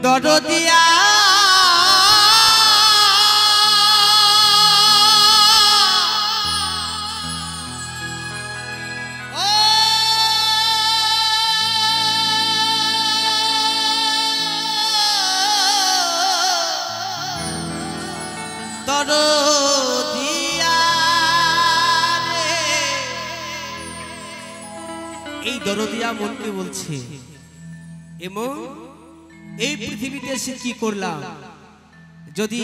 দরদিয়া এই দরদিয়া মনকে বলছে এবং এই পৃথিবীতে এসে কি করলাম, যদি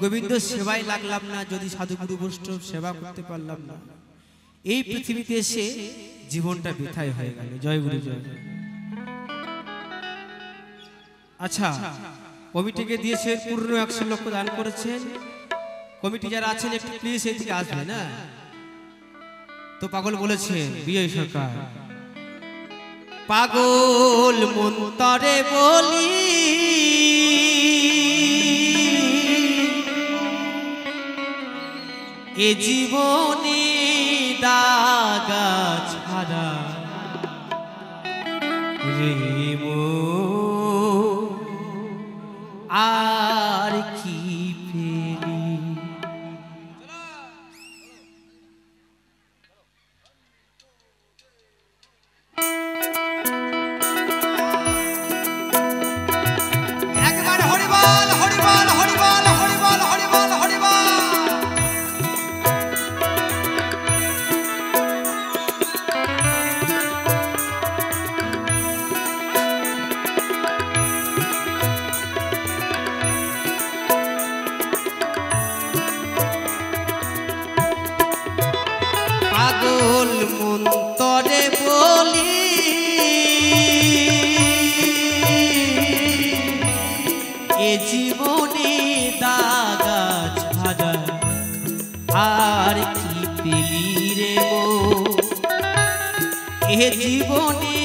গোবিন্দ সেবায় লাগলাম না, যদি সাধুগুরু বৈষ্ণব সেবা করতে পারলাম না, এই পৃথিবীতে এসে জীবনটা বৃথাই হয়ে গেল। জয় গুরু জয়। আচ্ছা, কমিটিকে দিয়েছে পূর্ণ 100 লক্ষ দান করেছেন। কমিটি যারা আছেন একটু প্লিজ এই দিকে আসবে না তো। পাগল বলেছে বিজয় সরকার, পাগল মন্তরে বলি এ জীবনে দাগা ছাড়া রে আর কি পেলি। পাগল মন্তরে বলি এ জীবনে দাগা ছাড়া আর কি পেলি রে মো, এ জীবনে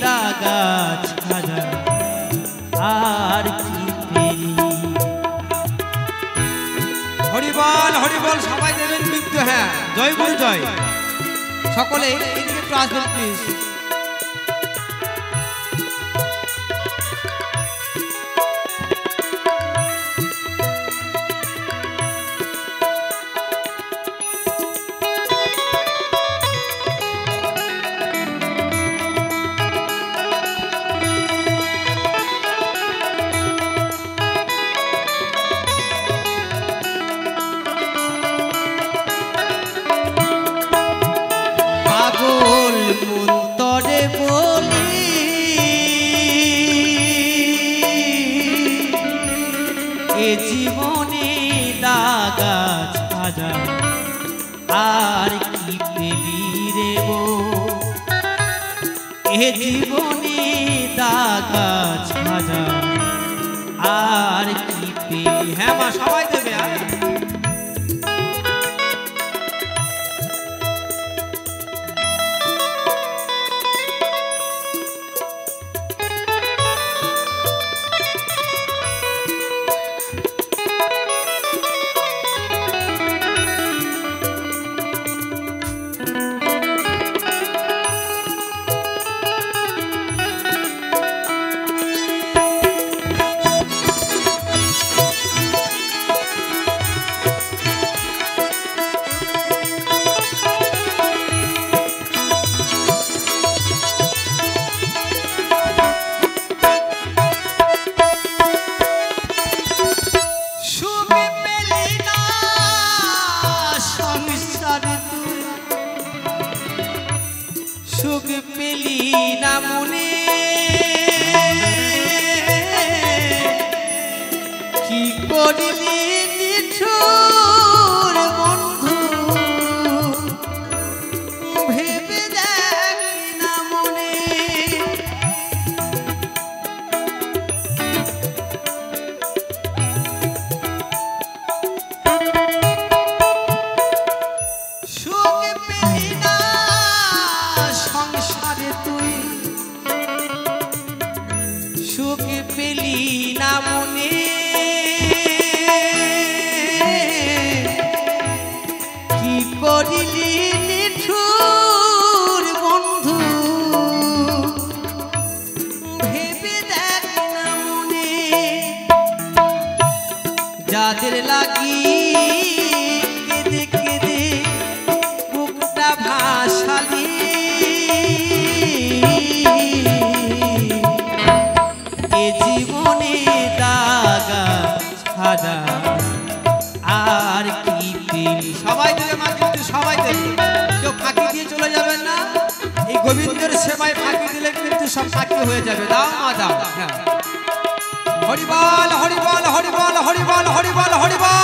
দাগা ছাড়া আর কি পেলি। হরিবল হরিবল সবাই দেবেন কিন্তু। হ্যাঁ, জয় গুরু জয়। সকলে এদিকে একটু আসবেন প্লিজ। মন্তরে বলি এ জীবনে দাগা ছাড়া আর কি পেলি রে মো, এ জীবনে দাগা ছাড়া আর কি পেলি। হ্যাঁ মা, সবাই দেবে। সুখ পেলি না মনে কি করিলি নিঠুর বন্ধু, ভেবে দেখ না মনে। সুখ পেলি না সংসারে তুই, সুখ পেলি না মনে কি করিলি নিঠুর বন্ধু, ভেবে দেখ না মনে। গোবিন্দের সেবায় ফাঁকি দিলে কিন্তু সব ফাঁকি হয়ে যাবে। দাও মা দাও। হ্যাঁ, হরিবল হরিবল হরিবল হরিবল হরিবল হরিবল।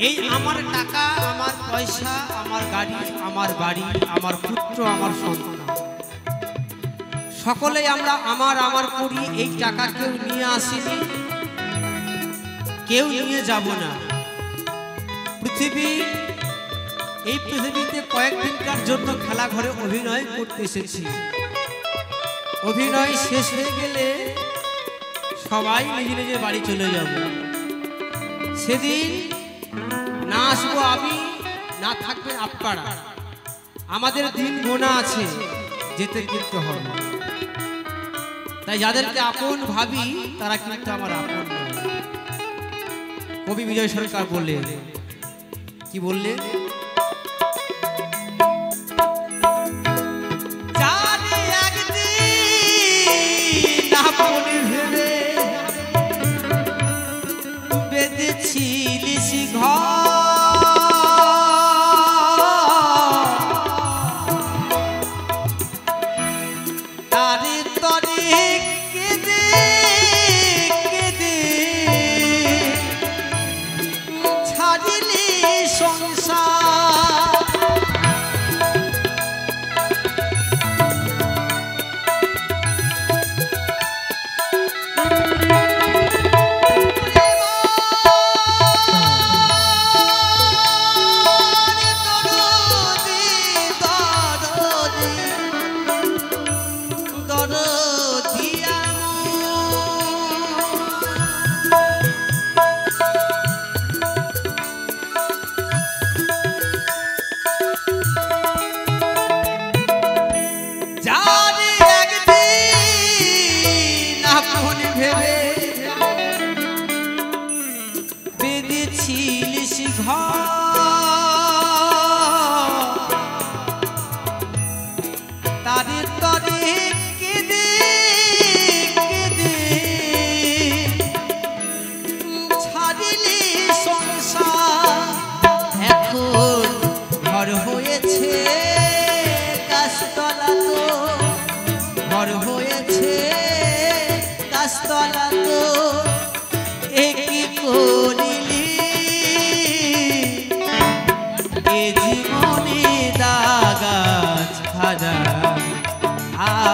এই আমার টাকা, আমার পয়সা, আমার গাড়ি, আমার বাড়ি, আমার পুত্র, আমার সন্তান, সকলেই আমরা আমার আমার করি। এই টাকা কেউ নিয়ে আসেনি, কেউ নিয়ে যাব না। এই পৃথিবীতে কয়েকদিনকার জন্য খেলা ঘরে অভিনয় করতে এসেছি। অভিনয় শেষ হয়ে গেলে সবাই নিজে নিজে বাড়ি চলে যাব। সেদিন না আসবো আমি, না থাকবেন আপনারা। আমাদের দিন গোনা আছে, যেতে কিন্তু হবে। তাই যাদেরকে আপন ভাবি তারা কিন্তু আমার আপন নয়। কবি বিজয় সরকার বললেন, কি বললেন?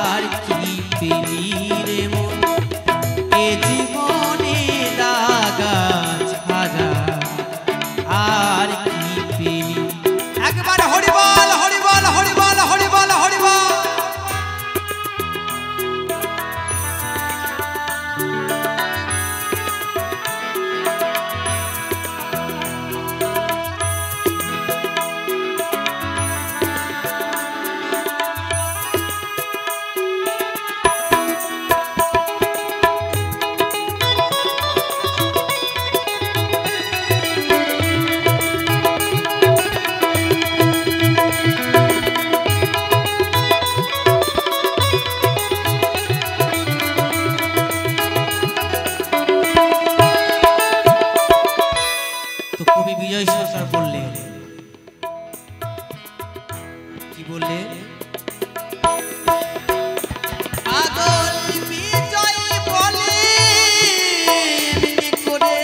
আর কি পেলি রে মন, এ জীবনে দাগা ছাড়া আর কি পেলি। একবার হরিবল হরিবল হরিবল হরিবল হরিবল। বিজয় সরকার বললেন, কি বললেন? পাগল বিজয় বলে করে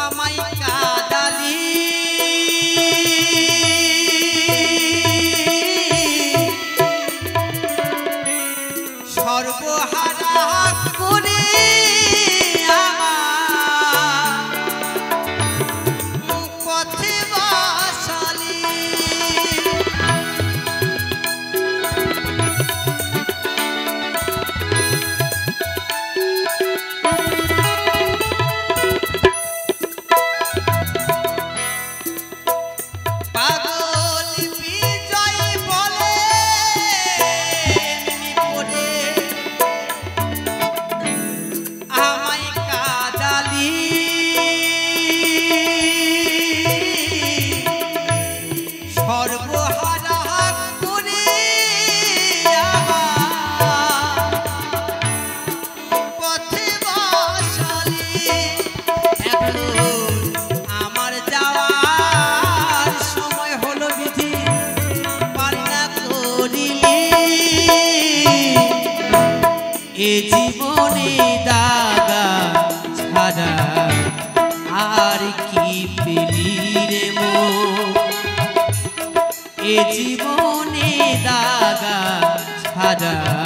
আমায় কাঁদালি, সর্বহারা করে পথে এ জীবনে দাগা ছাড়া